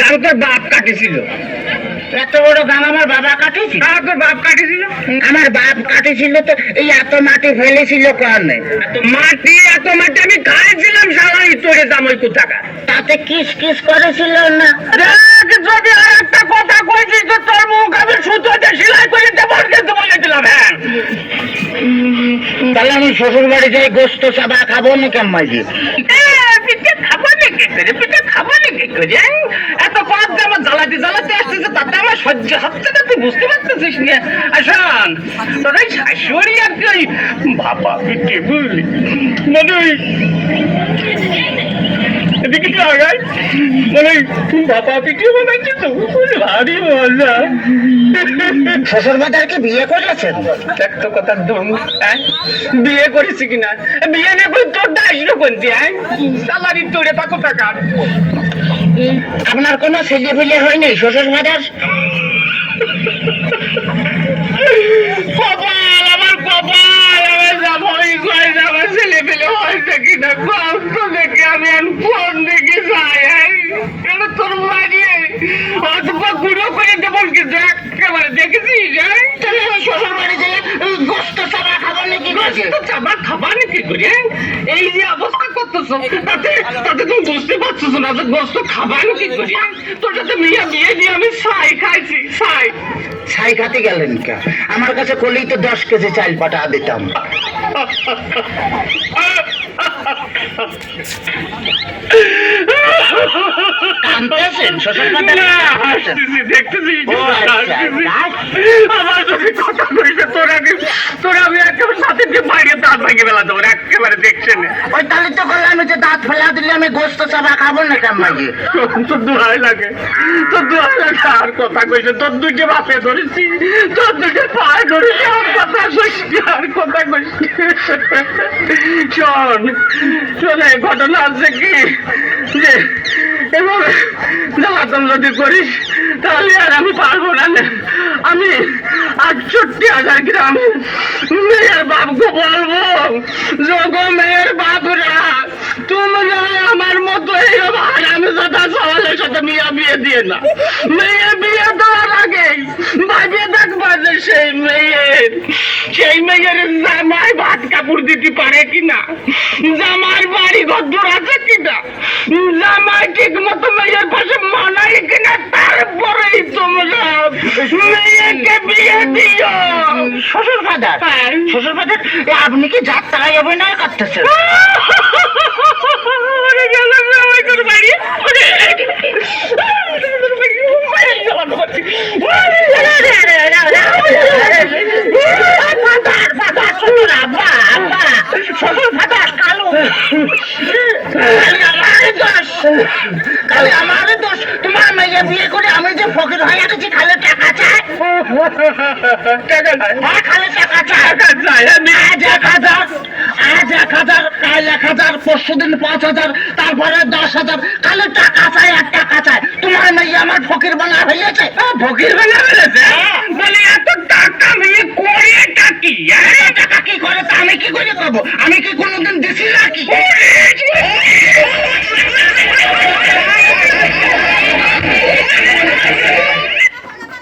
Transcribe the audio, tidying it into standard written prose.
গান তোর বাপ কাটিছিল। এত বড় গান আমার বাবা কাটিছিল? তোর বাপ কাটিছিল? আমার বাপ কাটিছিল তো এই এত মাটি ফেলেছিল কারণে। মাটি এত মাটি আমি খাইছিলাম সালাই তোরে জামাই কোথাকার। তাতে কিস কিস করেছিল না? যদি আর একটা কথা কইছিস তো তোর মুখ আমি সুতোতে সেলাই করে দেবো কিন্তু বলে দিলাম। হ্যাঁ তাহলে আমি শ্বশুর বাড়ি যাই গোস্ত চাবা খাবো না কেমন দিয়ে? পিঠে খাবো না কি করে? পিঠে খাবো না কি করে? এত কত যে আমার জ্বালাতে জ্বালাতে আসতেছে তাতে আমার সহ্য হচ্ছে না, তুই বুঝতে পারতেছিস না? আসন তোর ওই শাশুড়ি আর কি ওই বাবা পিঠে বুঝলি মানে ওই এদিকে কি আগাই মানে বাবা পিঠে বানাইছে তো ভারী মজা। শ্বশুর বাড়িকে বিয়ে করেছেন? একটা কথা ধরুন, বিয়ে করেছি কিনা? বিয়ে না করে তোর দাসলো কোনটি? স্যালারি তোরে পাকো টাকা। আপনার কোনো ছেলে ফেলে হয়নি শ্বশুর বাড়ির? কপাল আমার কপাল, আমার জামাই কয় আমার ছেলে পেলে হয়েছে কিনা কম তো দেখে আমি ফোন দেখে যাই তোর মারিয়ে অথবা গুঁড়ো করে দেবো কিন্তু একেবারে দেখেছিস? তাহলে আমি শ্বশুর বাড়ি যাই গোস্ত চাবা খাবো নাকি? চাবা খাবা নাকি করে? এই যে অবস্থা করতেছ তাতে তাতে তুমি বুঝতে পারছো না যে গোস্ত খাবা নাকি করে? তোর সাথে মেয়ে বিয়ে দিয়ে আমি ছাই খাইছি ছাই। ছাই খাতে গেলেন কে? আমার কাছে করলেই তো 10 কেজি চাল পাঠা দিতাম। কাঁদতেছেন শ্বশুর বাড়ি? দেখতেছি আমার যদি কথা কইছে তোর আমি একেবারে সাথে দিয়ে বাইরে দাঁত ভেঙে ফেলা দেবো একেবারে দেখছেন। ওই তাহলে তো করলাম যে দাঁত ফেলা দিলে আমি গোস্ত চাবা খাবো না কেমন? তোর দোহাই লাগে, তোর দোহাই লাগে। আর কথা কইছে তোর দুইটা বাপে ধরেছি, তোর দুইটা পায়ে ধরেছি, আর কথা কইছি আর কথা কইছি। শোন শোন এই ঘটনা আছে কি যে এভাবে জ্বালাতন যদি করিস তাহলে আর আমি পারবো না। আমি 68,000 গ্রামে মেয়ের বাপকে বলবো যোগো মেয়ের বাপরা তোমরা আমার মতো এইরকম আরামে সাথে সওয়ালের সাথে মেয়ে বিয়ে দিয়ে না। মেয়ে বিয়ে দেওয়ার আগে ভাবিয়ে দেখবা যে সেই মেয়ের জামাই ভাত কাপড় দিতে পারে কিনা, জামার বাড়ি ঘর আছে কিনা, জামাই ঠিক মতো মেয়ের পাশে মানাই কিনা, তারপরেই তোমরা মেয়েকে বিয়ে দিও। শ্বশুর ফাদার শ্বশুর ফাদার আপনি কি যাত্রায় অভিনয় করতেছেন? কালে আমার দোষ, তোমার মেয়ে বিয়ে করে আমি যে ফকির হয়ে গেছি খালে টাকা চাই। হ্যাঁ খালে টাকা চাই। আজ 1,000, আজ 1,000, কাল 1,000, পরশুদিন 5,000, তারপরে 10,000, খালে টাকা চাই আর টাকা চাই। তোমার মেয়ে আমার ফকির বানা ফেলেছে। ফকির বানা ফেলেছে বলে এত টাকা মেয়ে করে টাকি টাকা কি করে তা আমি কি করে করবো? আমি কি কোনোদিন দিছি নাকি? কি